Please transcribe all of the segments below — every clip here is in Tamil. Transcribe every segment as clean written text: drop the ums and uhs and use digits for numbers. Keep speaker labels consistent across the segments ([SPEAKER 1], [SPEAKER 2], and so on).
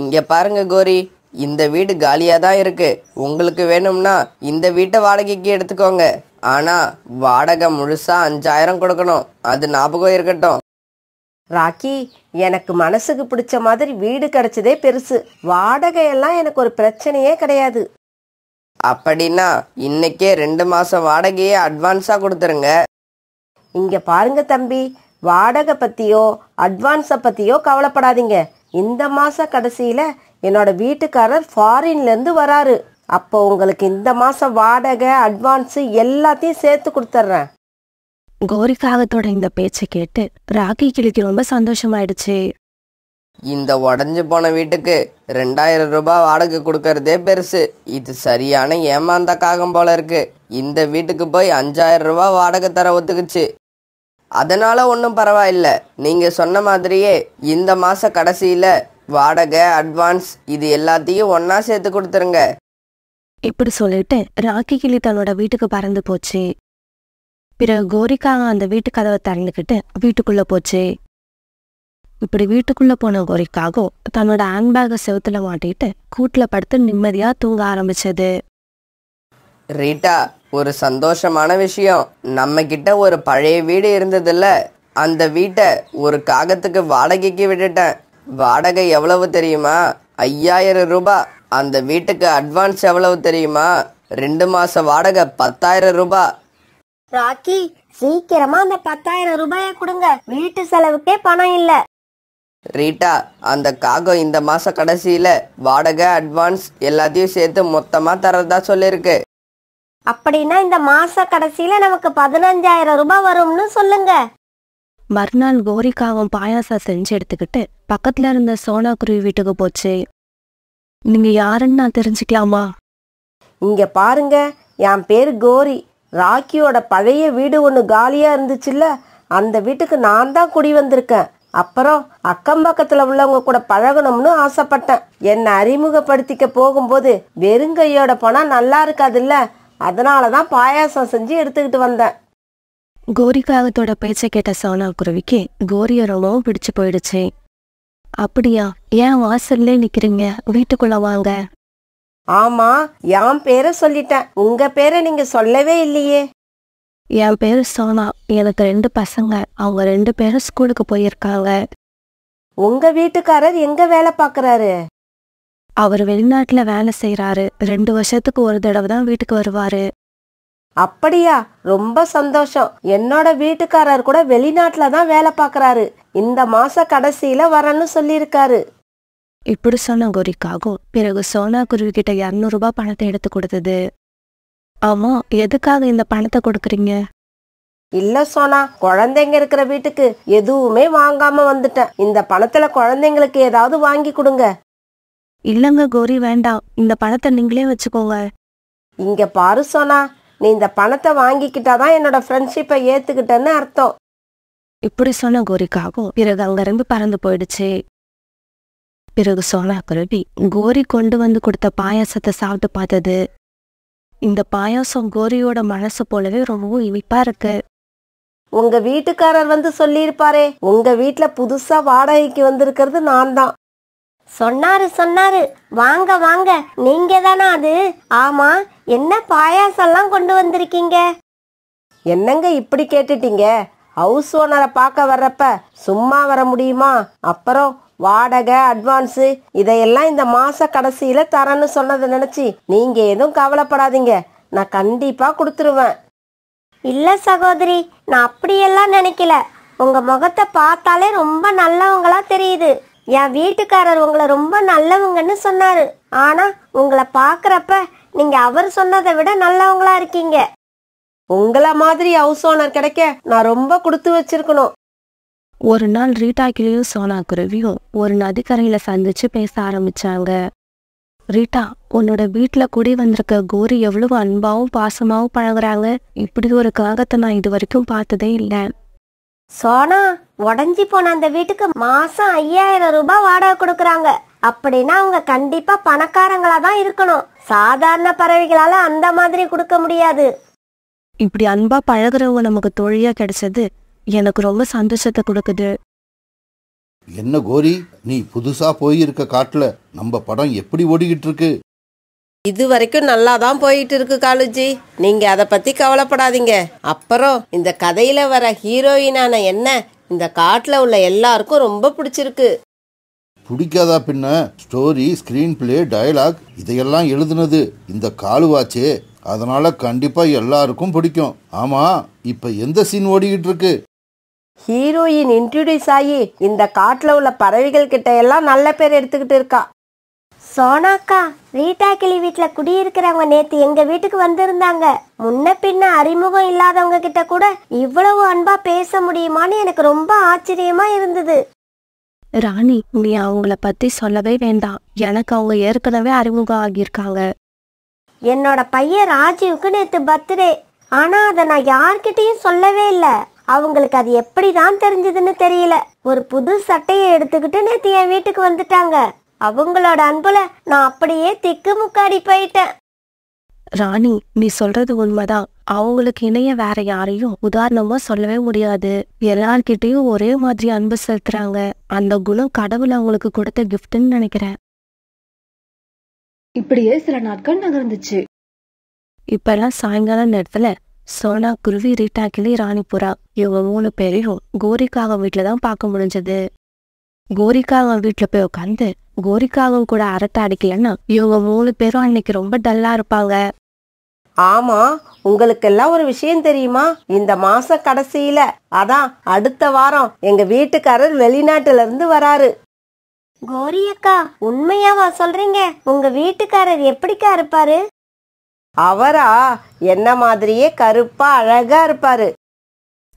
[SPEAKER 1] இங்க பாருங்க கோரி, இந்த வீடு காலியா தான் இருக்கு. உங்களுக்கு வேணும்னா இந்த வீட்டை வாடகைக்கு எடுத்துக்கோங்க. ஆனா வாடகை முழுசா 5000 கொடுக்கணும். அது ஞாபகம் இருக்கட்டும்.
[SPEAKER 2] ராக்கி, எனக்கு மனசுக்கு பிடிச்ச மாதிரி வீடு கிடைச்சதே பெருசு. வாடகையெல்லாம் எனக்கு ஒரு பிரச்சனையே கிடையாது.
[SPEAKER 1] அப்படின்னா இன்னைக்கே 2 மாசம் வாடகையே அட்வான்ஸா கொடுத்துருங்க.
[SPEAKER 2] இங்க பாருங்க தம்பி, வாடகை பத்தியோ அட்வான்ஸை பத்தியோ கவலைப்படாதீங்க. இந்த மாச கடைசியில என்னோட வீட்டுக்காரர் ஃபாரின்ல இருந்து வராரு. அப்போ உங்களுக்கு இந்த மாசம் வாடகை அட்வான்ஸ் எல்லாத்தையும் சேர்த்து கொடுத்துட்றேன்.
[SPEAKER 3] கோரிக்காகத்தோட இந்த பேச்சை கேட்டு ராக்கி கிளிக்கு ரொம்ப சந்தோஷமாயிடுச்சு.
[SPEAKER 1] இந்த உடஞ்சு போன வீட்டுக்கு 2000 ரூபாய் வாடகை கொடுக்கறதே பெருசு. இது சரியான ஏமாந்த காகம் போல இருக்கு. இந்த வீட்டுக்கு போய் 5000 ரூபாய் வாடகை தர ஒத்துக்குச்சு. அதனால ஒன்றும் பரவாயில்ல. நீங்க சொன்ன மாதிரியே இந்த மாச கடைசியில வாடகை அட்வான்ஸ் இது எல்லாத்தையும் ஒன்னா சேர்த்து கொடுத்துருங்க.
[SPEAKER 3] இப்படி சொல்லிட்டு ராக்கி கிளி தன்னோட வீட்டுக்கு பறந்து போச்சு. பிறகு கோரிக்காக அந்த வீட்டு கதவை திறந்துக்கிட்டு வீட்டுக்குள்ள போச்சு. இப்படி வீட்டுக்குள்ள போன கோரிக்காகவும் தன்னோட ஹேண்ட்பேக்கை செவுத்துல மாட்டிட்டு கூட்டுல படுத்து நிம்மதியா தூங்க ஆரம்பிச்சது.
[SPEAKER 1] ரீட்டா, ஒரு சந்தோஷமான விஷயம். நம்ம கிட்ட ஒரு பழைய வீடு இருந்ததுல்ல, அந்த வீட்டை ஒரு காகத்துக்கு வாடகைக்கு விட்டுட்டேன். வாடகை எவ்வளவு தெரியுமா? 5000 ரூபாய். அந்த வீட்டுக்கு அட்வான்ஸ் எவ்வளவு தெரியுமா? 2 மாச வாடகை 10000 ரூபாய்.
[SPEAKER 2] ராக்கி, சீக்கிரமா அந்த 10000 ரூபாய கொடுங்க. வீட்டு செலவுக்கே பணம் இல்ல.
[SPEAKER 1] ரீட்டா, அந்த காகம் இந்த மாச கடைசியில வாடகை அட்வான்ஸ் எல்லாத்தையும் சேர்த்து மொத்தமா தரதா சொல்லிருக்கு.
[SPEAKER 2] அப்படின்னா இந்த மாச கடைசியில நமக்கு 15000 ரூபாய் வரும்னு சொல்லுங்க.
[SPEAKER 3] மறுநாள் கோரிக்காகவும் பாயாசம் செஞ்சு எடுத்துக்கிட்டு பக்கத்துல இருந்த சோனா குருவி வீட்டுக்கு போச்சு. நீங்க யாருன்னு நான் தெரிஞ்சுக்கலாமா?
[SPEAKER 2] இங்க பாருங்க, என் பேரு கோரி. ராக்கியோட பழைய வீடு ஒன்று காலியா இருந்துச்சுல்ல, அந்த வீட்டுக்கு நான் தான் குடி வந்திருக்கேன். அப்புறம் அக்கம் பக்கத்துல உள்ளவங்க கூட பழகணும்னு ஆசைப்பட்டேன். என்னை அறிமுகப்படுத்திக்க போகும்போது வெறுங்கையோட போனா நல்லா இருக்காதுல்ல, அதனாலதான் பாயாசம் செஞ்சு எடுத்துக்கிட்டு வந்தேன்.
[SPEAKER 3] கோரிக்காகத்தோட பேச்சை கேட்ட சோனா குருவிக்கு கோரிய ரொம்பவும் பிடிச்சு போயிடுச்சு. அப்படியா, ஏன் வாசல்லே நிக்கிறீங்க? வீட்டுக்குள்ள வாங்க.
[SPEAKER 2] ஆமா, என் பேரை சொல்லிட்டேன். உங்க பேரை நீங்க சொல்லவே இல்லையே.
[SPEAKER 3] என் பேரு சோனா. எனக்கு 2 பசங்க. அவங்க 2 பேரும் ஸ்கூலுக்கு போயிருக்காங்க.
[SPEAKER 2] உங்க வீட்டுக்காரர் எங்க வேலை பாக்குறாரு?
[SPEAKER 3] அவர் வெளிநாட்டுல வேலை செய்யறாரு. 2 வருஷத்துக்கு ஒரு தடவை தான் வீட்டுக்கு வருவாரு.
[SPEAKER 2] அப்படியா? ரொம்ப சந்தோஷம். என்னோட வீட்டுக்காரர் கூட வெளிநாட்டுல தான் வேலை பாக்குறாரு. இந்த மாச கடைசியில வரேன்னு சொல்லியிருக்காரு.
[SPEAKER 3] இப்படி சொன்ன கோரிக்காகும் பிறகு சோனா குருவி கிட்ட 200 ரூபாய் பணத்தை எடுத்து கொடுத்தது. ஆமா, எதுக்காக இந்த பணத்தை கொடுக்குறீங்க?
[SPEAKER 2] இல்ல சோனா, குழந்தைங்க இருக்கிற வீட்டுக்கு எதுவுமே வாங்காம வந்துட்டேன். இந்த பணத்துல குழந்தைங்களுக்கு ஏதாவது வாங்கி கொடுங்க.
[SPEAKER 3] இல்லங்க கோரி, வேண்டாம். இந்த பணத்தை நீங்களே வச்சுக்கோங்க.
[SPEAKER 2] இங்க பாரு சோனா, நீ இந்த பணத்தை வாங்கிக்கிட்டாதான் என்னோட ஃப்ரெண்ட்ஷிப்பை ஏத்துக்கிட்டேன்னு அர்த்தம்.
[SPEAKER 3] இப்படி சொன்ன கோரிக்காகும் பிறகு அங்கிருந்து பறந்து போயிடுச்சு. பிறகு சோனா குருவி கோரி கொண்டு வந்து கொடுத்த பாயாசத்தை சாப்பிட்டு பார்த்தது. இந்த பாயாசம் கோரியோட மனசு போலவே ரொம்பவும் இனிப்பா இருக்கு.
[SPEAKER 2] உங்க வீட்டுக்காரர் வந்து சொல்லியிருப்பாரே, உங்க வீட்டுல புதுசா வாடகைக்கு வந்திருக்கிறது நான் தான். சொன்னாரு. வாங்க வாங்க, நீங்க தானா அது? ஆமா, என்ன பாயாசம்லாம் கொண்டு வந்திருக்கீங்க? என்னங்க இப்படி கேட்டுட்டீங்க? ஹவுஸ் ஓனரை பார்க்க வர்றப்ப சும்மா வர முடியுமா? அப்புறம் வாடகை அட்வான்ஸு இதையெல்லாம் இந்த மாச கடைசியில தரேன்னு சொன்னதை நினைச்சு நீங்க எதுவும் கவலைப்படாதீங்க. நான் கண்டிப்பா கொடுத்துருவேன். இல்ல சகோதரி, நான் அப்படியெல்லாம் நினைக்கல. உங்க முகத்தை பார்த்தாலே ரொம்ப நல்லவங்களா தெரியுது. என் வீட்டுக்காரர் உங்களை ரொம்ப நல்லவங்கன்னு சொன்னாரு. ஆனா உங்களை பாக்குறப்ப நீங்க அவர் சொன்னதை விட நல்லவங்களா இருக்கீங்க. உங்கள மாதிரி ஹவுஸ் ஓனர் கிடைக்க நான் ரொம்ப கொடுத்து வச்சிருக்கணும்.
[SPEAKER 3] ஒரு நாள் ரீட்டா கிளியும் சோனா குருவியும் ஒரு நதிக்கரையில சந்திச்சு பேச ஆரம்பிச்சாங்க. ரீட்டா, உன்னோட வீட்டுல குடி வந்திருக்க கோரி எவ்வளவு அன்பாவும் பாசமாவும் பழகுறாங்க. இப்படி ஒரு காகத்தை நான் இது வரைக்கும் பார்த்ததே இல்லை.
[SPEAKER 2] சோனா, உடஞ்சி போன அந்த வீட்டுக்கு மாசம் 5000 ரூபாய் வாடகை கொடுக்கறாங்க. அப்படின்னா அவங்க கண்டிப்பா பணக்காரங்களா தான் இருக்கணும். சாதாரண பறவைகளால அந்த மாதிரி கொடுக்க முடியாது.
[SPEAKER 3] இப்படி அன்பா பழகுறவங்க நமக்கு தோழியா கிடைச்சது எனக்கு ரொம்ப சந்தோஷத்தை கொடுக்குது.
[SPEAKER 4] என்ன கோரி, நீ புதுசா போயிருக்க காட்டுல நம்ம படம் எப்படி ஓடிக்கிட்டு இருக்கு?
[SPEAKER 2] இது வரைக்கும் நல்லா தான் போயிட்டு இருக்கு காலுஜி. நீங்க அதை பத்தி கவலைப்படாதீங்க. அப்புறம் இந்த கதையில வர ஹீரோயினான என்ன இந்த காட்டுல உள்ள எல்லாருக்கும் ரொம்ப பிடிச்சிருக்கு.
[SPEAKER 4] பிடிக்காதா பின்ன? ஸ்டோரி, ஸ்கிரீன் பிளே, டயலாக் இதையெல்லாம் எழுதுனது இந்த காலுவாச்சே, அதனால கண்டிப்பா எல்லாருக்கும் பிடிக்கும். ஆமா, இப்ப எந்த சீன் ஓடிக்கிட்டு இருக்கு?
[SPEAKER 2] ஹீரோயின் இன்ட்ரோடியூஸ் ஆகி இந்த காட்டுல உள்ள பறவைகள் கிட்ட எல்லாம் நல்ல பேர் எடுத்துக்கிட்டு இருக்கா. சோனாக்கா, ரீட்டா கிளி வீட்டுல குடியிருக்கிறவங்க நேத்து எங்க வீட்டுக்கு வந்திருந்தாங்க. முன்ன பின்ன அறிமுகம் இல்லாதவங்க கிட்ட கூட இவ்வளவு அன்பா பேச முடியுமான்னு எனக்கு ரொம்ப ஆச்சரியமா இருந்தது.
[SPEAKER 3] ராணி, நீ அவங்கள பத்தி சொல்லவே வேண்டாம். எனக்கு அவங்க ஏற்கனவே அறிமுகம் ஆகியிருக்காங்க.
[SPEAKER 2] என்னோட பையன் ராஜீவுக்கு நேத்து பர்த்டே. ஆனா அதை நான் யார்கிட்டயும் சொல்லவே இல்லை. அவங்களுக்கு அது எப்படிதான் தெரிஞ்சதுன்னு தெரியல. ஒரு புது சட்டையை எடுத்துக்கிட்டு நேத்து என் வீட்டுக்கு வந்துட்டாங்க. அவங்களோட அன்புல நான் அப்படியே திக்கு முக்காடி போயிட்டேன்.
[SPEAKER 3] ராணி, நீ சொல்றது உண்மைதான். அவங்களுக்கு இணைய வேற யாரையும் உதாரணமா சொல்லவே முடியாது. எல்லார்கிட்டையும் ஒரே மாதிரி அன்பு செலுத்துறாங்க. அந்த குணம் கடவுள் அவங்களுக்கு கொடுத்த கிஃப்ட்னு நினைக்கிறேன்.
[SPEAKER 5] இப்படியே சில நாட்கள் நகர்ந்துச்சு.
[SPEAKER 3] இப்பெல்லாம் சாயங்கால நேரத்துல சோனா, குருவி, ரீட்டா கிளி, ராணிபுரா இவங்க 3 பேரையும் கோரிக்காக வீட்டுலதான் பார்க்க முடிஞ்சது. கோரிக்காக வீட்டுல போய் உட்காந்து கோரிக்காக கூட அரட்டை அடிக்கலன்னா இவங்க 3 பேரும் அன்னைக்கு ரொம்ப டல்லா இருப்பாங்க.
[SPEAKER 2] ஆமா, உங்களுக்கெல்லாம் ஒரு விஷயம் தெரியுமா? இந்த மாச கடைசியில, அதான் அடுத்த வாரம் எங்க வீட்டுக்காரர் வெளிநாட்டுல இருந்து வராரு. கோரி அக்கா, உண்மையாவா சொல்றீங்க? உங்க வீட்டுக்காரர் எப்படிக்கா இருப்பாரு? அவரா என்ன மாதிரியே கருப்பா அழகா இருப்பாரு.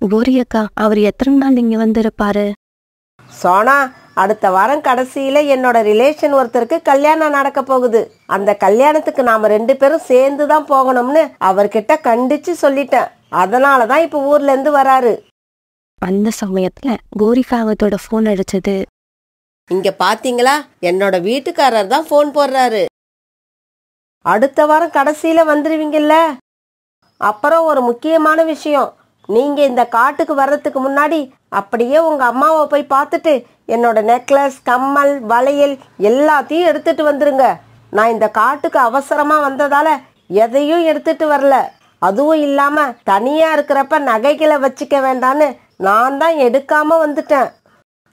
[SPEAKER 3] கோரி அக்கா, அவர் எத்தனை நாள் இங்க வந்திருப்பாரு?
[SPEAKER 2] சோனா, அடுத்த வாரம் கடைசியில என்னோட ரிலேஷன் ஒருத்தருக்கு கல்யாணம் நடக்க போகுது. அந்த கல்யாணத்துக்கு நாம 2 பேரும் சேர்ந்து தான் போகணும்னு அவர்கிட்ட கண்டிச்சு சொல்லிட்டேன். அதனாலதான் இப்ப ஊர்ல இருந்து வராரு.
[SPEAKER 3] அந்த சமயத்துல கோரிக்காகத்தோட போன் அடிச்சது.
[SPEAKER 2] இங்க பாத்தீங்களா, என்னோட வீட்டுக்காரர் தான் போன் போடுறாரு. அடுத்த வாரம் கடைசியில வந்துருவீங்கல்ல? அப்புறம் ஒரு முக்கியமான விஷயம், நீங்க இந்த காட்டுக்கு வர்றதுக்கு முன்னாடி அப்படியே உங்க அம்மாவை போய் பார்த்துட்டு என்னோட நெக்லஸ், கம்மல், வளையல் எல்லாத்தையும் எடுத்துட்டு வந்துருங்க. நான் இந்த காட்டுக்கு அவசரமா வந்ததால எதையும் எடுத்துட்டு வரல. அதுவும் இல்லாம தனியா இருக்கிறப்ப நகைகளை வச்சுக்க வேண்டான்னு நான் தான் எடுக்காம வந்துட்டேன்.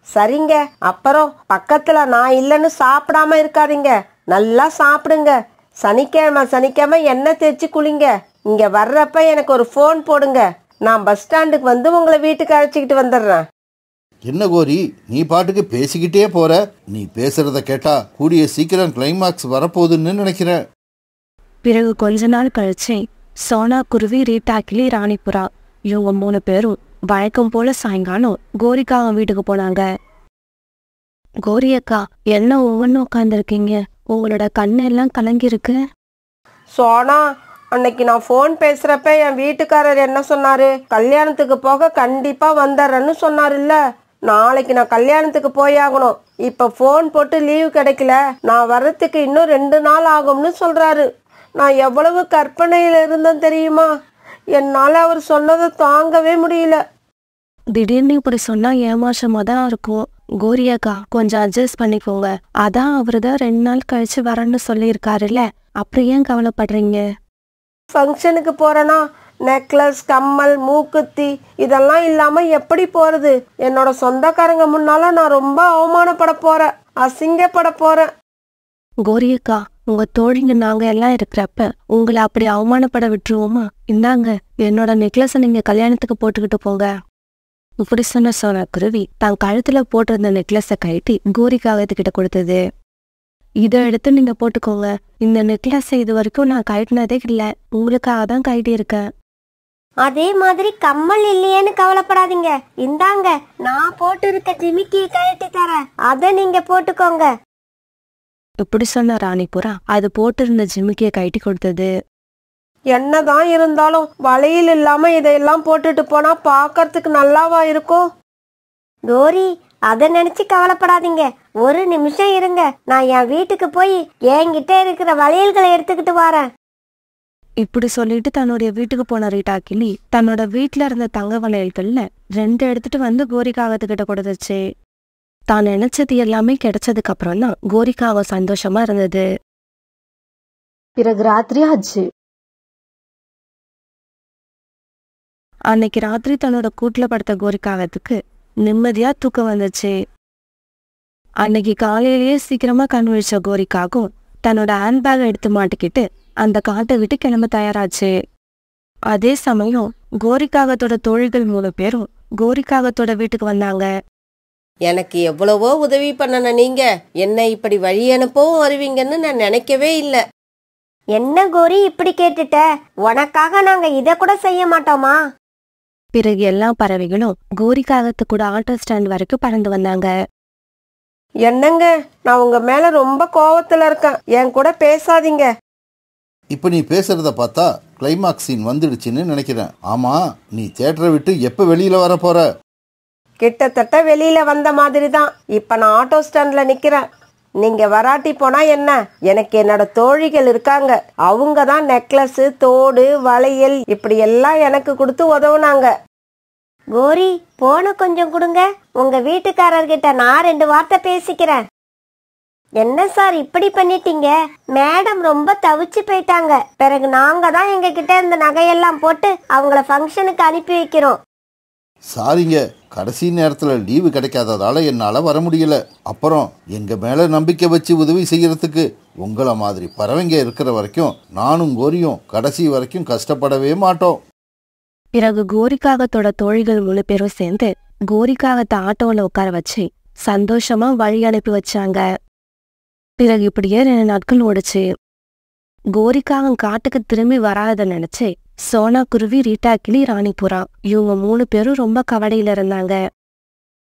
[SPEAKER 2] சரிங்க. அப்புறம் பக்கத்துல நான் இல்லைன்னு சாப்பிடாம இருக்காதீங்க. நல்லா சாப்பிடுங்க. சனிக்கிழமை எண்ணெய் தேய்ச்சி குளிங்க. இங்க வர்றப்ப எனக்கு ஒரு ஃபோன் போடுங்க. நான் பஸ் ஸ்டாண்டுக்கு வந்து உங்களை வீட்டுக்கு அழைச்சிக்கிட்டு வந்துடுறேன்.
[SPEAKER 4] என்ன கோரி, நீ பாட்டுக்கு பேசிக்கிட்டே போற? நீ பேசுறத கேட்டா கூடிய சீக்கிரம் கிளைமாக்ஸ் வரப்போகுதுன்னு நினைக்கிறேன்.
[SPEAKER 3] பிறகு கொஞ்ச நாள் கழிச்சு சோனா, குருவி, ரீட்டா கிளி, ராணிபுரா இவங்க 3 பேரும் வழக்கம் போல சாயங்காலம் கோரிக்காக வீட்டுக்கு போனாங்க. கோரி அக்கா, என்ன ஒவ்வொன்னு உட்காந்துருக்கீங்க? உங்களோட கண்ணெல்லாம் கலங்கிருக்கு.
[SPEAKER 2] சோனா, அன்னைக்கு நான் ஃபோன் பேசுறப்ப என் வீட்டுக்காரர் என்ன சொன்னாரு? கல்யாணத்துக்கு போக கண்டிப்பா வந்துடுறேன்னு சொன்னாருல்ல. நாளைக்கு நான் கல்யாணத்துக்கு போயாகணும். இப்ப ஃபோன் போட்டு லீவ் கிடைக்கல, நான் வர்றதுக்கு இன்னும் 2 நாள் ஆகும்னு சொல்றாரு. நான் எவ்வளவு கற்பனையில இருந்தேன் தெரியுமா? என்னால அவர் சொன்னதை தாங்கவே முடியல.
[SPEAKER 3] திடீர்னு இப்படி சொன்னா ஏமாற்றமா தான் இருக்கும். கோரி அக்கா, கொஞ்சம் அட்ஜஸ்ட் பண்ணிக்கோங்க. அதான் அவருதான் 2 நாள் கழிச்சு வரேன்னு சொல்லியிருக்காருல்ல, அப்புறம் ஏன் கவலைப்படுறீங்க?
[SPEAKER 2] ஃபங்க்ஷனுக்கு போறேன்னா நெக்லஸ், கம்மல், மூக்குத்தி இதெல்லாம் இல்லாம எப்படி போறது? என்னோட சொந்தக்காரங்க முன்னால நான் ரொம்ப அவமானப்பட போறேன், அசிங்கப்பட போறேன்.
[SPEAKER 3] கோரி அக்கா, உங்க தோழிங்க நாங்க எல்லாம் இருக்கிறப்ப உங்களை அப்படி அவமானப்பட விட்டுருவோமா? இந்தாங்க, என்னோட நெக்லஸை நீங்க கல்யாணத்துக்கு போட்டுக்கிட்டு போங்க. இப்படி சொன்ன சோனா குருவி தான் கழுத்துல போட்டிருந்த நெக்லஸை கழட்டி கோரிக்காகத்துக்கிட்ட கொடுத்தது. இதை எடுத்து நீங்க போட்டுக்கோங்க. இந்த நெக்லஸை இது வரைக்கும் நான் கழட்டினதே இல்லை, உங்களுக்காக தான் கழட்டி இருக்கேன்.
[SPEAKER 2] அதே மாதிரி கம்மல் இல்லையேன்னு கவலைப்படாதீங்க. இந்தாங்க, நான் போட்டு இருக்க ஜிமிக்கியை கழட்டி தரேன், அதை நீங்க போட்டுக்கோங்க.
[SPEAKER 3] இப்படி சொன்ன ராணிபுரா அது போட்டிருந்த ஜிமிக்கியை கழட்டி கொடுத்தது.
[SPEAKER 2] என்னதான் இருந்தாலும் வளையல் இல்லாம இதையெல்லாம் போட்டுட்டு போனா பாக்கறதுக்கு நல்லாவா இருக்கும்? கோரி, அதை நினைச்சு கவலைப்படாதீங்க. ஒரு நிமிஷம் இருங்க, நான் என் வீட்டுக்கு போய் என்கிட்ட இருக்கிற வளையல்களை எடுத்துக்கிட்டு வரேன்.
[SPEAKER 3] இப்படி சொல்லிட்டு தன்னுடைய வீட்டுக்கு போன ரீட்டா கிளி தன்னோட வீட்டுல இருந்த தங்க வளையல்கள்ல 2 எடுத்துட்டு வந்து கோரிக்காகத்துக்கிட்ட கொடுத்துச்சு. தான் நினைச்சது எல்லாமே கிடைச்சதுக்கு அப்புறம் தான் கோரிக்காக சந்தோஷமா இருந்தது.
[SPEAKER 5] பிறகு ராத்திரி ஆச்சு.
[SPEAKER 3] அன்னைக்கு ராத்திரி தன்னோட கூட்டுல படுத்த கோரிக்காகத்துக்கு நிம்மதியா தூக்கம் வந்துச்சு. அன்னைக்கு காலையிலேயே சீக்கிரமா கண் விழிச்ச கோரிக்காகும் தன்னோட ஹேண்ட்பேக் எடுத்து மாட்டிக்கிட்டு அந்த காட்டை விட்டு கிளம்ப தயாராச்சு. அதே சமயம் கோரிக்காகத்தோட தோழிகள் 3 பேரும் கோரிக்காகத்தோட வீட்டுக்கு வந்தாங்க.
[SPEAKER 2] எனக்கு எவ்வளவோ உதவி பண்ணன நீங்க என்னை இப்படி வழி அனுப்பவும் வருவீங்கன்னு நான் நினைக்கவே இல்லை. என்ன கோரி இப்படி கேட்டுட்ட? உனக்காக நாங்க இத கூட செய்ய மாட்டோமா?
[SPEAKER 3] பிறகு எல்லா பறவைகளும் கோரிக்காகத்து கூட ஆட்டோ ஸ்டாண்ட் வரைக்கும் பறந்து வந்தாங்க.
[SPEAKER 2] என்னங்க, நான் உங்க மேல ரொம்ப கோவத்துல இருக்கேன். என் கூட பேசாதீங்க.
[SPEAKER 4] இப்போ நீ பேசுறத பார்த்தா கிளைமாக்ஸ் சீன் வந்துடுச்சுன்னு நினைக்கிறேன். ஆமா, நீ தியேட்டரை விட்டு எப்ப வெளியில வர போற?
[SPEAKER 2] கிட்டத்தட்ட வெளியில வந்த மாதிரி தான். இப்ப நான் ஆட்டோ ஸ்டாண்ட்ல நிக்கிறேன். நீங்க வராட்டி போனா என்ன? எனக்கு என்னோட தோழிகள் இருக்காங்க. அவங்க தான் நெக்லஸ், தோடு, வளையல் இப்படி எல்லாம் எனக்கு கொடுத்து உதவுனாங்க. கோரி, போன கொஞ்சம் கொடுங்க. உங்க வீட்டுக்காரர்கிட்ட நான் 2 வார்த்தை பேசிக்கிறேன். என்ன சார் இப்படி பண்ணிட்டீங்க? மேடம் ரொம்ப தவிச்சு போயிட்டாங்க. பிறகு நாங்க தான் எங்க கிட்ட இந்த நகையெல்லாம் போட்டு அவங்கள ஃபங்க்ஷனுக்கு அனுப்பி வைக்கிறோம்.
[SPEAKER 4] சாரிங்க, கடைசி நேரத்தில் லீவு கிடைக்காததால என்னால் வர முடியல. அப்புறம் எங்கள் மேலே நம்பிக்கை வச்சு உதவி செய்யறதுக்கு உங்களை மாதிரி பறவைங்க இருக்கிற வரைக்கும் நானும் கோரியும் கடைசி வரைக்கும் கஷ்டப்படவே மாட்டோம்.
[SPEAKER 3] பிறகு கோரிக்காகத்தோட தோழிகள் 3 பேரும் சேர்ந்து கோரிக்காகத்தை ஆட்டோவில் உட்கார வச்சு சந்தோஷமா வழி அனுப்பி வச்சாங்க. பிறகு இப்படியே 2 நாட்கள் ஓடுச்சு. கோரிக்காகம் காட்டுக்கு திரும்பி வராத நினைச்சு சோனா குருவி, ரீட்டா கிளி, ராணிபுரா இவங்க 3 பேரும் ரொம்ப கவலையில இருந்தாங்க.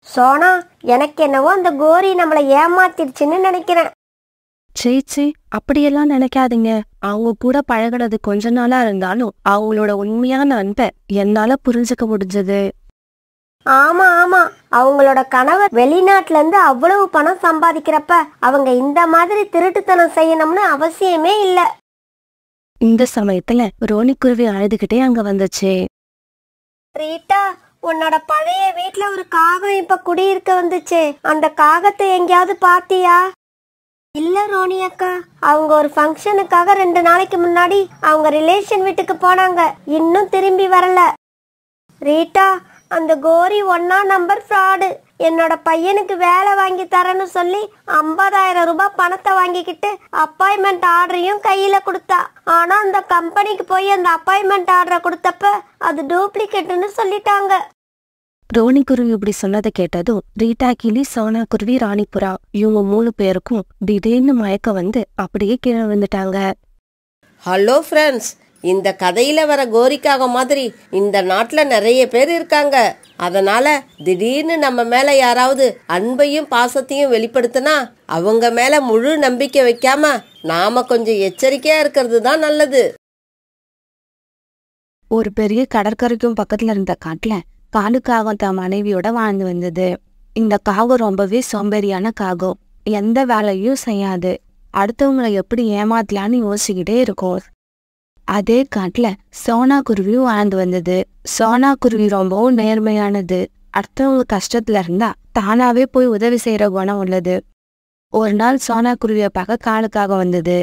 [SPEAKER 2] சோனா, எனக்கு என்னவோ அந்த கோரி நம்மளை ஏமாத்திடுச்சுன்னு நினைக்கிறேன்.
[SPEAKER 3] சேச்சி, அப்படியெல்லாம் நினைக்காதீங்க. அவங்க கூட பழகுறது கொஞ்ச நாளா இருந்தாலும் அவங்களோட உண்மையான அன்பை என்னால புரிஞ்சுக்க முடிஞ்சது.
[SPEAKER 2] ஆமா ஆமா, அவங்களோட கணவர் வெளிநாட்டுல இருந்து அவ்வளவு பணம் சம்பாதிக்கிறப்ப அவங்க இந்த மாதிரி திருட்டுத்தனம் செய்யணும்னு அவசியமே இல்ல.
[SPEAKER 3] இந்த சமயத்துல ரோனிக்குருவி அழுதுகிட்டே அங்க வந்துச்சு.
[SPEAKER 2] ரீட்டா, உன்னோட பழைய வீட்ல ஒரு காகம் இப்ப குடியிருக்க வந்துச்சு. அந்த காகத்தை எங்கேயாவது பாத்தியா? இல்ல ரோனி அக்கா, அவங்க ஒரு ஃபங்க்ஷனுக்காக 2 நாளைக்கு முன்னாடி அவங்க ரிலேஷன் வீட்டுக்கு போனாங்க. இன்னும் திரும்பி வரல. ரீட்டா, அந்த கோரி 1ஆம் நம்பர் ஃப்ராடு. என்னோட பையனுக்கு வேலை வாங்கி தரேன்னு சொல்லி 50,000 ரூபாய் பணத்தை வாங்கிக்கிட்டு அப்பாயின்மெண்ட் ஆர்டரையும் கையில கொடுத்தா. ஆனா அந்த கம்பெனிக்கு போய் அந்த அப்பாயின்மெண்ட் ஆர்டரை கொடுத்தப்ப அது டூப்ளிகேட்னு சொல்லிட்டாங்க.
[SPEAKER 3] ரோனிக்குருவி இப்படி சொன்னதை கேட்டதும் ரீட்டா கிளி, சோனா குருவி, ராணிபுரா இவங்க 3 பேருக்கும் திடீர்னு மயக்கம் வந்து அப்படியே கீழே விழுந்துட்டாங்க.
[SPEAKER 2] ஹலோ ஃப்ரெண்ட்ஸ், இந்த கதையில வர கோரிக்காக மாதிரி இந்த நாட்டுல நிறைய பேர் இருக்காங்க. அதனால திடீர்னு நம்ம மேல யாராவது அன்பையும் பாசத்தையும் வெளிப்படுத்தினா அவங்க மேல முழு நம்பிக்கை வைக்காம நாம கொஞ்சம் எச்சரிக்கையா இருக்கிறது தான் நல்லது.
[SPEAKER 3] ஒரு பெரிய கடற்கரைக்கும் பக்கத்துல இருந்த காட்டுல காலுக்காகம் தன் மனைவியோட வாழ்ந்து வந்தது. இந்த காகம் ரொம்பவே சோம்பேறியான காகம். எந்த வேலையும் செய்யாது. அடுத்தவங்களை எப்படி ஏமாத்தலான்னு யோசிச்சுக்கிட்டே இருக்கும். அதே காட்டுல சோனா குருவியும் வாழ்ந்து வந்தது. சோனா குருவி ரொம்பவும் நேர்மையானது. அடுத்தவங்க கஷ்டத்துல இருந்தா தானாவே போய் உதவி செய்யற குணம் உள்ளது. ஒரு நாள் சோனா குருவியை பார்க்க காலுக்காக வந்தது.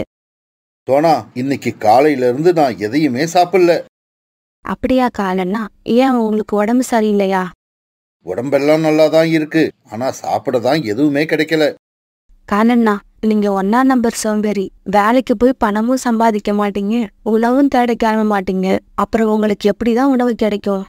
[SPEAKER 4] சோனா, இன்னைக்கு காலையில இருந்து நான் எதையுமே சாப்பிடல.
[SPEAKER 3] அப்படியா காலன்னா, ஏன் உங்களுக்கு உடம்பு சரியில்லையா?
[SPEAKER 4] உடம்பெல்லாம் நல்லா தான் இருக்கு, ஆனா சாப்பிட தான் எதுவுமே கிடைக்கல.
[SPEAKER 3] காலன்னா, நீங்க 1ஆம் நம்பர் சோம்பேறி. வேலைக்கு போய் பணமும் சம்பாதிக்க மாட்டீங்க, உணவும் தேட கிளம்ப மாட்டீங்க. அப்புறம் உங்களுக்கு எப்படிதான் உணவு கிடைக்கும்?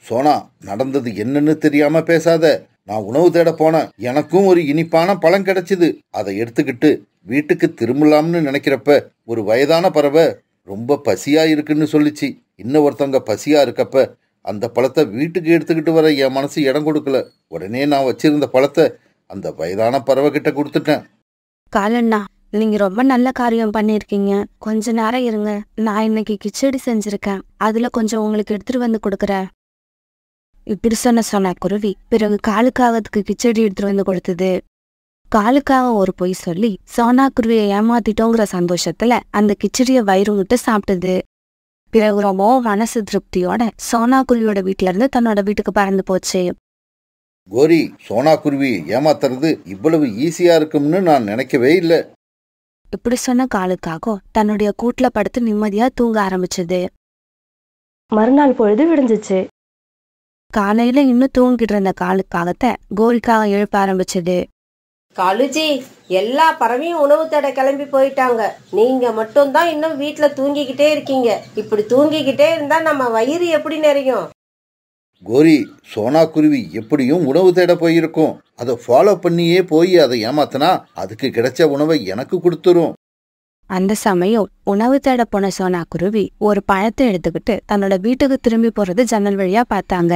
[SPEAKER 4] சோனா, நடந்தது என்னன்னு தெரியாம பேசாத. நான் உணவு தேட போனேன். எனக்கும் ஒரு இனிப்பான பழம் கிடைச்சது. அதை எடுத்துக்கிட்டு வீட்டுக்கு திரும்பலாம்னு நினைக்கிறப்ப ஒரு வயதான பறவை ரொம்ப பசியா இருக்குன்னு சொல்லிச்சு. இன்னொருத்தவங்க பசியா இருக்கப்ப அந்த பழத்தை வீட்டுக்கு எடுத்துக்கிட்டு வர என் மனசு இடம் கொடுக்கல. உடனே நான் வச்சிருந்த பழத்தை அந்த வயதான பறவை கிட்ட கொடுத்துட்டேன்.
[SPEAKER 3] காலண்ணா, நீங்க ரொம்ப நல்ல காரியம் பண்ணிருக்கீங்க. கொஞ்ச நேரம் இருங்க, நான் இன்னைக்கு கிச்சடி செஞ்சிருக்கேன். அதுல கொஞ்சம் உங்களுக்கு எடுத்துட்டு வந்து கொடுக்குறேன். இப்படி சொன்ன குருவி பிறகு காலுக்காகத்துக்கு கிச்சடி எடுத்துட்டு வந்து கொடுத்தது. காலுக்காக ஒரு பொய் சொல்லி சோனா குருவியை ஏமாத்திட்டோங்கிற சந்தோஷத்துல அந்த கிச்சடிய வயிறு விட்டு சாப்பிட்டது. பிறகு ரொம்ப மனசு திருப்தியோட சோனா குருவியோட வீட்டுல இருந்து தன்னோட வீட்டுக்கு பறந்து போச்சு.
[SPEAKER 4] கோரி, சோனா குருவி ஏமாத்துறது இவ்வளவு ஈஸியா இருக்கும்னு நான் நினைக்கவே இல்லை.
[SPEAKER 3] இப்படி சொன்ன காலுக்காக தன்னுடைய கூட்டுல படுத்து நிம்மதியா தூங்க ஆரம்பிச்சது.
[SPEAKER 5] மறுநாள் பொழுது விடிஞ்சிச்சு.
[SPEAKER 3] காலையில இன்னும் தூங்கிட்டு இருந்த காலுக்காகத்தை கோரிக்காக எழுப்ப ஆரம்பிச்சது.
[SPEAKER 2] காலுஜி, எல்லா பறவையும் உணவு தேட கிளம்பி போயிட்டாங்க. நீங்க மட்டும்தான் இன்னும் வீட்டுல தூங்கிக்கிட்டே இருக்கீங்க. இப்படி தூங்கிக்கிட்டே இருந்தா நம்ம வயிறு எப்படி நிறையும்?
[SPEAKER 4] கோரி, சோனா குருவி எப்படியும் உணவு தேட போயிருக்கும். அதை ஃபாலோ பண்ணியே போய் அதை ஏமாத்தினா அதுக்கு கிடைச்ச உணவை எனக்கு கொடுத்துரும்.
[SPEAKER 3] அந்த சமயம் உணவு தேட போன சோனா குருவி ஒரு பழத்தை எடுத்துக்கிட்டு தன்னோட வீட்டுக்கு திரும்பி போறது ஜன்னல் வழியா பார்த்தாங்க.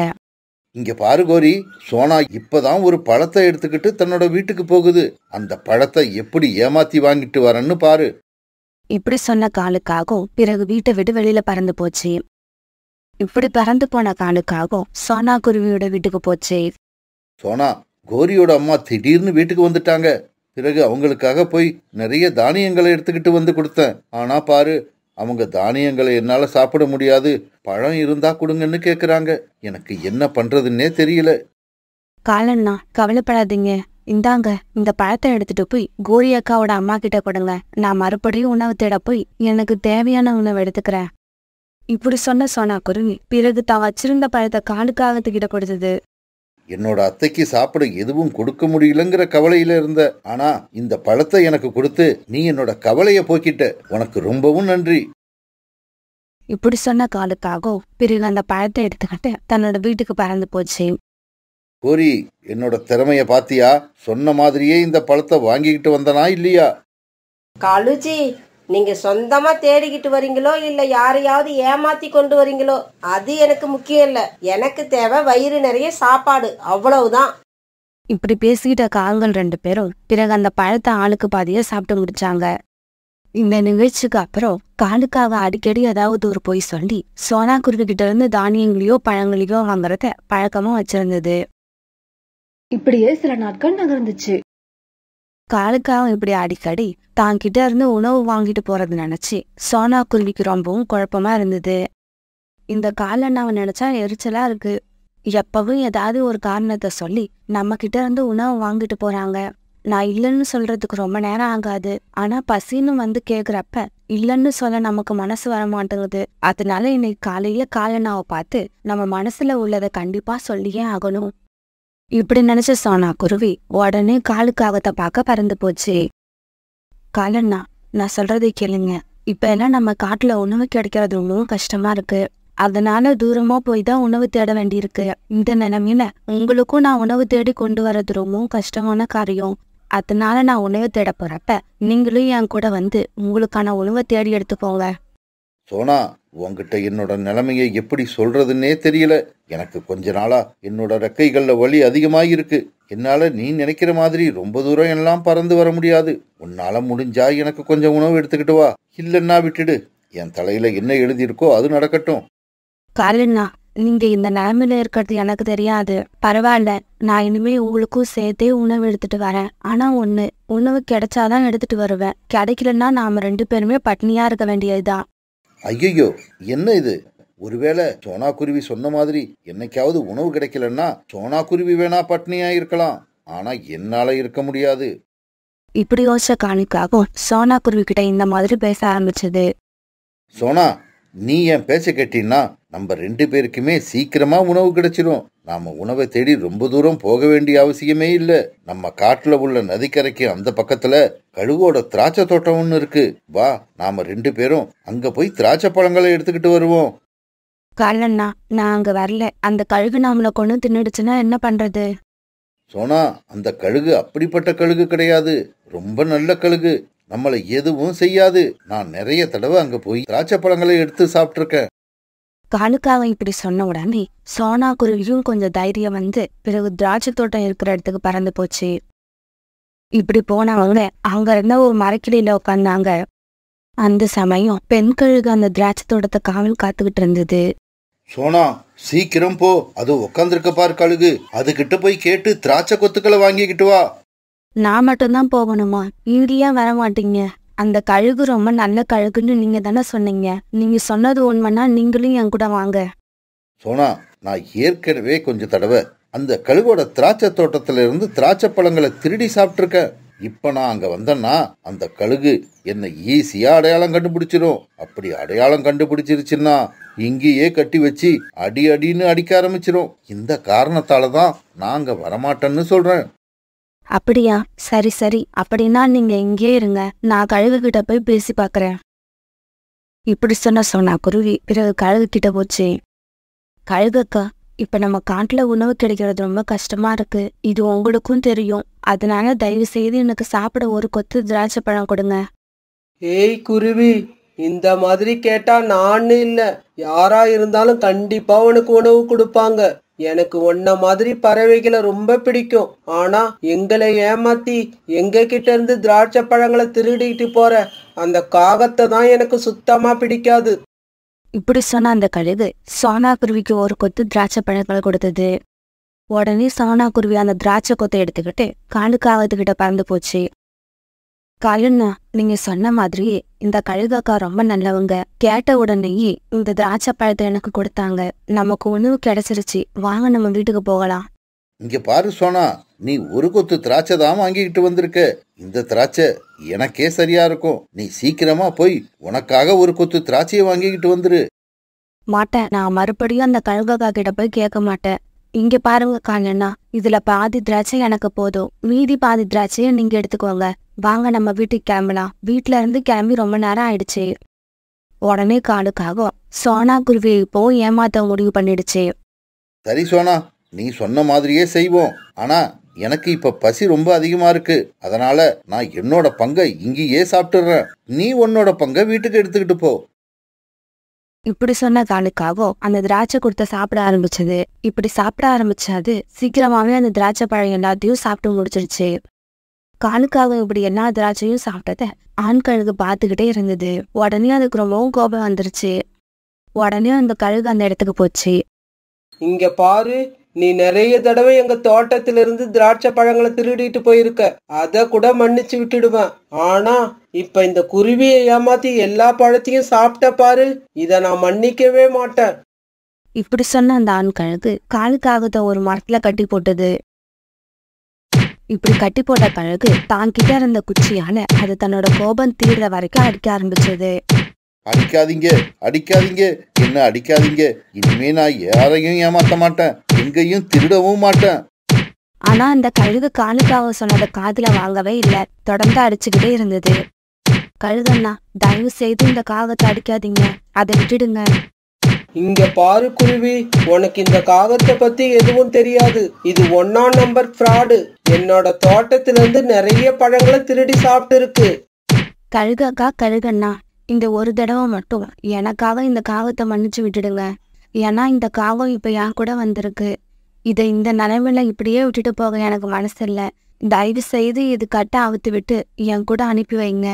[SPEAKER 4] இங்க பாரு கோரி, சோனா இப்பதான் ஒரு பழத்தை எடுத்துக்கிட்டு தன்னோட வீட்டுக்கு போகுது. அந்த பழத்தை எப்படி ஏமாத்தி வாங்கிட்டு வரேன்னு பாரு.
[SPEAKER 3] இப்படி சொன்ன காலுக்காகவும் பிறகு வீட்டை விட்டு வெளியில பறந்து போச்சு. இப்படி பறந்து போன காலுக்காகவும் சோனா குருவியோட வீட்டுக்கு போச்சு.
[SPEAKER 4] சோனா, கோரியோட அம்மா திடீர்னு வீட்டுக்கு வந்துட்டாங்க. பிறகு அவங்களுக்காக போய் நிறைய தானியங்களை எடுத்துக்கிட்டு வந்து கொடுத்தேன். ஆனா பாரு, அவங்க தானியங்களை என்னால சாப்பிட முடியாது, பழம் இருந்தா கொடுங்கன்னு கேக்குறாங்க. எனக்கு என்ன பண்றதுன்னே தெரியல.
[SPEAKER 3] காலண்ணா, கவலைப்படாதீங்க. இந்தாங்க, இந்த பழத்தை எடுத்துட்டு போய் கோரி அக்காவோட அம்மா கிட்ட கொடுங்க. நான் மறுபடியும் உணவு தேட போய் எனக்கு தேவையான உணவு எடுத்துக்கிறேன். இப்படி சொன்ன சோனா குருவி பிறகு தான் வச்சிருந்த பழத்தை காலுக்காகத்துக்கிட்ட கொடுத்தது.
[SPEAKER 4] என்னோட அத்தைக்கு சாப்பிட எதுவும் கொடுக்க முடியலங்கிற கவலையில இருந்த, ஆனா இந்த பழத்தை எனக்கு கொடுத்து நீ என்னோட கவலைய போக்கிட்ட. உனக்கு ரொம்பவும் நன்றி.
[SPEAKER 3] இப்படி சொன்ன காலுக்காகவும் பிறகு அந்த பழத்தை எடுத்துக்கிட்டு தன்னோட வீட்டுக்கு பறந்து போச்சு.
[SPEAKER 4] கோரி, என்னோட திறமைய பாத்தியா? சொன்ன மாதிரியே இந்த பழத்தை வாங்கிக்கிட்டு வந்தனா இல்லையா?
[SPEAKER 2] காலுஜி, நீங்க சொந்தமா தேடிக்கிட்டு வரீங்களோ இல்ல யாரையாவது ஏமாத்தி கொண்டு வரீங்களோ அது எனக்கு முக்கியம் இல்ல. எனக்கு தேவை வயிறு நிறைய சாப்பாடு, அவ்வளவுதான்.
[SPEAKER 3] இப்படி பேசிக்கிட்ட கால்கள் 2 பேரும் பிறகு அந்த பழத்தை ஆளுக்கு பாதியா சாப்பிட்டு முடிச்சாங்க. இந்த நிகழ்ச்சிக்கு அப்புறம் காலுக்காக அடிக்கடி ஏதாவது ஒரு பொய் சொல்லி சோனா குருவி கிட்ட இருந்து தானியங்களையோ பழங்களையோ வாங்குறத பழக்கமா வச்சிருந்தது.
[SPEAKER 5] இப்படியே சில நாட்கள் நகர்ந்துச்சு.
[SPEAKER 3] காலுக்காக இப்படி அடிக்கடி தான் கிட்ட இருந்து உணவு வாங்கிட்டு போறது நினைச்சு சோனா குருவிக்கு ரொம்பவும் குழப்பமா இருந்தது. இந்த காலண்ணாவை நினைச்சா எரிச்சலா இருக்கு. எப்பவும் ஏதாவது ஒரு காரணத்தை சொல்லி நம்ம கிட்ட இருந்து உணவு வாங்கிட்டு போறாங்க. நான் இல்லைன்னு சொல்றதுக்கு ரொம்ப நேரம் ஆகாது. ஆனா பசின்னு வந்து கேக்குறப்ப இல்லைன்னு சொல்ல நமக்கு மனசு வர மாட்டேங்குது. அதனால இன்னைக்கு காலையில காலண்ணாவை பார்த்து நம்ம மனசுல உள்ளதை கண்டிப்பா சொல்லியே ஆகணும். இப்படி நினைச்ச சோனா குருவி உடனே காலுக்காகத்தை பார்க்க பறந்து போச்சு. காலண்ணா, நான் சொல்றதை கேளுங்க. இப்ப எல்லாம் நம்ம காட்டுல உணவு கிடைக்கிறது ரொம்பவும் கஷ்டமா இருக்கு. அதனால தூரமா போய் தான் உணவு தேட வேண்டியிருக்கு. இந்த நிலைமையில உங்களுக்கும் நான் உணவு தேடி கொண்டு வர்றது ரொம்பவும் கஷ்டமான காரியம். அதனால நான் உணவு தேட போறப்ப நீங்களும் என் கூட வந்து உங்களுக்கான உணவை தேடி எடுத்துக்கோங்க.
[SPEAKER 4] சோனா, உன்கிட்ட என்னோட நிலைமையை எப்படி சொல்றதுன்னே தெரியல. எனக்கு கொஞ்ச நாளா என்னோட ரெக்கைகள்ல வலி அதிகமாயிருக்கு. என்னால நீ நினைக்கிற மாதிரி ரொம்ப தூரம் எல்லாம் பறந்து வர முடியாது. உன்னால முடிஞ்சா எனக்கு கொஞ்சம் உணவு எடுத்துக்கிட்டு வா, இல்லன்னா விட்டுடு. என் தலையில என்ன எழுதியிருக்கோ அது நடக்கட்டும்.
[SPEAKER 3] காலண்ணா, நீங்க இந்த நிலைமையில இருக்கிறது எனக்கு தெரியாது. பரவாயில்ல, நான் இனிமே உங்களுக்கும் சேர்த்தே உணவு எடுத்துட்டு வரேன். ஆனா உணவு கிடைச்சாதான் எடுத்துட்டு வருவேன். கிடைக்கலன்னா நாம 2 பேருமே பட்னியா இருக்க வேண்டியதுதான்.
[SPEAKER 4] ஐயோ, என்ன இது? ஒருவேளை சோனா குருவி சொன்ன மாதிரி என்னைக்காவது உணவு கிடைக்கலன்னா சோனா குருவி வேணா பட்னியா இருக்கலாம், ஆனா என்னால இருக்க முடியாது.
[SPEAKER 3] இப்படி யோசிச்ச காணிக்காக சோனா குருவி கிட்ட இந்த மாதிரி பேச ஆரம்பிச்சது.
[SPEAKER 4] சோனா, நீ என் பேச்ச கேட்டீன்னா நம்ம 2 பேருக்குமே சீக்கிரமா உணவு கிடைச்சிரும். நாம உணவை தேடி ரொம்ப தூரம் போக வேண்டிய அவசியமே இல்ல. நம்ம காட்டுல உள்ள நதிக்கரைக்கு அந்த பக்கத்துல கழுகோட திராட்சை தோட்டம் ஒண்ணு இருக்கு. வா, நாம 2 பேரும் அங்க போய் திராட்சை பழங்களை எடுத்துக்கிட்டு வருவோம்.
[SPEAKER 3] காலண்ணா, நான் அங்க வரல. அந்த கழுகு நம்மளை கொண்டு தின்னுடுச்சுன்னா என்ன பண்றது?
[SPEAKER 4] சோனா, அந்த கழுகு அப்படிப்பட்ட கழுகு கிடையாது. ரொம்ப நல்ல கழுகு. நம்மளை எதுவும் செய்யாது. நான் நிறைய தடவை அங்க போய் திராட்சை பழங்களை எடுத்து சாப்பிட்டிருக்கேன்.
[SPEAKER 3] காலுக்காக இப்படி சொன்ன உடனே சோனா குருவியும் கொஞ்சம் தைரியம் வந்து பிறகு திராட்சை தோட்டம் இருக்கிற இடத்துக்கு பறந்து போச்சு. இப்படி போனவங்க அங்க இருந்த ஒரு மரக்கிளையில உட்காந்தாங்க. அந்த சமயம் பெண் கழுகு அந்த திராட்சை தோட்டத்தை காவல் காத்துக்கிட்டு இருந்தது.
[SPEAKER 4] சோனா, சீக்கிரம் போ. அது உட்காந்துருக்க பார் கழுகு. அதுகிட்ட போய் கேட்டு திராட்சை கொத்துக்களை வாங்கிக்கிட்டு வா.
[SPEAKER 3] நான் மட்டும்தான் போகணுமா? நீங்க ஏன் வர மாட்டீங்க? அந்த கழுகு ரொம்ப நல்ல கழுகுன்னு நீங்க தானே சொன்னீங்க. நீங்க சொன்னது உண்மைன்னா நீங்களும் என் கூட வாங்க.
[SPEAKER 4] சோனா, நான் ஏற்கனவே கொஞ்ச தடவை அந்த கழுகோட திராட்சை தோட்டத்துல இருந்து திராட்சை பழங்களை திருடி சாப்பிட்டுருக்கேன். இப்ப நான் அங்க வந்தேன்னா அந்த கழுகு என்னை ஈஸியா அடையாளம் கண்டுபிடிச்சிரும். அப்படி அடையாளம் கண்டுபிடிச்சிருச்சுன்னா இங்கேயே கட்டி வச்சு அடி அடின்னு அடிக்க ஆரம்பிச்சிரும். இந்த காரணத்தாலதான் நான் அங்க வரமாட்டேன்னு சொல்றேன்.
[SPEAKER 3] அப்படியா? சரி சரி, அப்படின்னா நீங்க இங்கே இருங்க, நான் கழுகு கிட்ட போய் பேசி பாக்குறேன். இப்படி சொன்னா குருவி பிறகு கழுகு கிட்ட போச்சு. கழுகக்கா, இப்ப நம்ம காட்டுல உணவு கிடைக்கிறது ரொம்ப கஷ்டமா இருக்கு, இது உங்களுக்கும் தெரியும். அதனால தயவு செய்து எனக்கு சாப்பிட ஒரு கொத்து திராட்சை பழம் கொடுங்க.
[SPEAKER 6] ஏய் குருவி, இந்த மாதிரி கேட்டா நானு இல்ல, யாரா இருந்தாலும் கண்டிப்பா உனக்கு உணவு கொடுப்பாங்க. எனக்கு உன்ன மாதிரி பறவைகளை ரொம்ப பிடிக்கும். ஆனா எங்களை ஏமாத்தி எங்க கிட்ட இருந்து திராட்சை பழங்களை திருடிட்டு போற அந்த காகத்தை தான் எனக்கு சுத்தமா பிடிக்காது.
[SPEAKER 3] இப்படி சொன்ன அந்த கழுகு சோனா குருவிக்கு ஒரு கொத்து திராட்சை பழங்கள் கொடுத்தது. உடனே சோனா குருவி அந்த திராட்சை கொத்தை எடுத்துக்கிட்டு காலுக்காகத்துக்கிட்ட பறந்து போச்சு. காலுன்னா, நீங்க சொன்ன மாதிரி இந்த கழுகக்கா ரொம்ப நல்லவங்க. கேட்ட உடனேயே இந்த திராட்சை பழத்தை எனக்கு கொடுத்தாங்க. நமக்கு உணவு கிடைச்சிருச்சு, வாங்க நம்ம வீட்டுக்கு போகலாம்.
[SPEAKER 4] இங்க பாரு சோனா, நீ ஒரு கொத்து திராட்சை தான் வாங்கிக்கிட்டு வந்திருக்க. இந்த திராட்சை எனக்கே சரியா இருக்கும். நீ சீக்கிரமா போய் உனக்காக ஒரு கொத்து திராட்சையை வாங்கிக்கிட்டு வந்துரு.
[SPEAKER 3] மாட்டேன், நான் மறுபடியும் அந்த கழுகக்கா கிட்ட போய் கேட்க மாட்டேன். இங்க பாருங்க காலண்ணா, இதுல பாதி திராட்சை எனக்கு போதும், மீதி பாதி திராட்சையை நீங்க எடுத்துக்கோங்க. வாங்க நம்ம வீட்டுக்கு கிளம்பலாம், வீட்டுல இருந்து கிளம்பி ரொம்ப நேரம் ஆயிடுச்சு. உடனே காலுக்காக சோனா குருவியை இப்போ ஏமாத்த முடிவு பண்ணிடுச்சு.
[SPEAKER 4] சரி சோனா, நீ சொன்ன மாதிரியே செய்வோம். ஆனா எனக்கு இப்ப பசி ரொம்ப அதிகமா இருக்கு. அதனால நான் என்னோட பங்கை இங்கேயே சாப்பிட்டுறேன். நீ உன்னோட பங்கை வீட்டுக்கு எடுத்துக்கிட்டு போ.
[SPEAKER 3] இப்படி சொன்ன காலுக்காக அந்த திராட்சை கொடுத்த சாப்பிட ஆரம்பிச்சது. இப்படி சாப்பிட ஆரம்பிச்சாது சீக்கிரமாவே அந்த திராட்சை பழம் எல்லாத்தையும் சாப்பிட்டு முடிச்சிருச்சு. காலுக்காக இப்படி எல்லா திராட்சையும் சாப்பிட்டத ஆண் கழுகு பார்த்துக்கிட்டே இருந்தது. உடனே அதுக்கு ரொம்பவும் கோபம் வந்துருச்சு. உடனே அந்த கழுகு அந்த இடத்துக்கு போச்சு.
[SPEAKER 6] இங்க பாரு, நீ நிறைய தடவை எங்க தோட்டத்திலிருந்து திராட்சை பழங்களை திருடிட்டு போயிருக்க, அத கூட மன்னிச்சு விட்டுடுவேன். ஆனா இப்ப இந்த குருவியை ஏமாத்தி எல்லா பழத்தையும் சாப்பிட்ட பாரு, இத நான் மன்னிக்கவே மாட்டேன்.
[SPEAKER 3] இப்படி சொன்ன அந்த ஆண் கழுகு காலுக்காகத்த ஒரு மரத்துல கட்டி போட்டது. இப்படி கட்டி போட்ட கழுகு தான் கிட்ட இருந்த குச்சியால அது தன்னோட கோபம் தீர்ற வரைக்கும் அடிக்க ஆரம்பிச்சது.
[SPEAKER 4] அடிக்காதீங்க, அடிக்காதீங்க, என்ன அடிக்காதீங்க. இனிமே நான் யாரையும் ஏமாத்த மாட்டேன், எங்கேயும் திருடவும் மாட்டேன்.
[SPEAKER 3] ஆனா அந்த கழுகு காலுக்காக சொன்னத காதுல வாங்கவே இல்ல, தொடர்ந்து அடிச்சுக்கிட்டே இருந்தது. கழுகண்ணா, தயவு செய்து இந்த காகத்தை அடிக்காதீங்க, அதை விட்டுடுங்க.
[SPEAKER 6] இங்க பாரு குருவி, உனக்கு இந்த காகத்தை பத்தி எதுவும் தெரியாது. இது 1ஆம் நம்பர் ஃப்ராடு. என்னோட தோட்டத்திலிருந்து நிறைய பழங்களை திருடி சாப்பிட்டு இருக்கு.
[SPEAKER 3] கழுகக்கா, கழுகண்ணா, இந்த ஒரு தடவை மட்டும் எனக்காக இந்த காகத்தை மன்னிச்சு விட்டுடுங்க. ஏன்னா இந்த காகம் இப்ப என் கூட வந்திருக்கு. இதை இந்த நிலைமையில இப்படியே விட்டுட்டு போக எனக்கு மனசு இல்ல. தயவு செய்து இது கட்ட அவுத்து விட்டு என் கூட அனுப்பி வைங்க.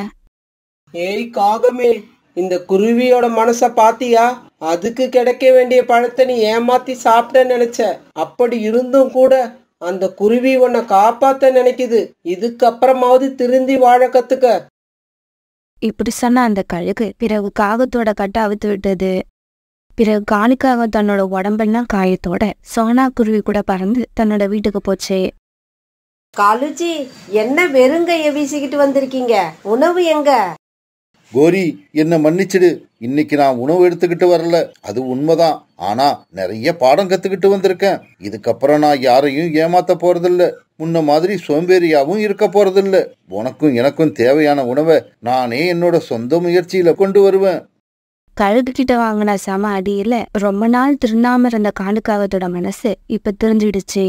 [SPEAKER 6] ஏய் காகமே, இந்த குருவியோட மனச பாத்தியா? அதுக்கு கிடைக்க வேண்டிய பழத்தை நீ ஏமாத்தி சாப்பிட நினைச்ச. அப்படி இருந்தும் கூட அந்த குருவி உன்னை காப்பாத்த நினைக்குது. இதுக்கப்புறமாவது திருந்தி வாழ கத்துக்க.
[SPEAKER 3] இப்படி சொன்ன அந்த கழுகு பிறகு காகத்தோட கட்ட அவுத்து விட்டது. பிறகு காலுக்காக தன்னோட உடம்பெல்லாம் காயத்தோட சோனா குருவி கூட பறந்து தன்னோட வீட்டுக்கு போச்சு.
[SPEAKER 2] காலுஜி, என்ன வெறுங்கைய வீசிக்கிட்டு வந்திருக்கீங்க? உணவு எங்க?
[SPEAKER 4] கோரி, என்ன மன்னிச்சிடு. இன்னைக்கு நான் உணவு எடுத்துக்கிட்டு வரல, அது உண்மைதான். ஆனா நிறைய பாடம் கத்துக்கிட்டு வந்திருக்கேன். இதுக்கப்புறம் நான் யாரையும் ஏமாத்த போறதில்ல, முன்ன மாதிரி சோம்பேறியாவும் இருக்க போறதில்ல. உனக்கும் எனக்கும் தேவையான உணவை நானே என்னோட சொந்த முயற்சியில கொண்டு வருவேன்.
[SPEAKER 3] கழுகு கிட்ட வாங்கின சம அடியில ரொம்ப நாள் திருநாம இருந்த காலுக்காகத்தோட மனசு இப்ப தெரிஞ்சிடுச்சு.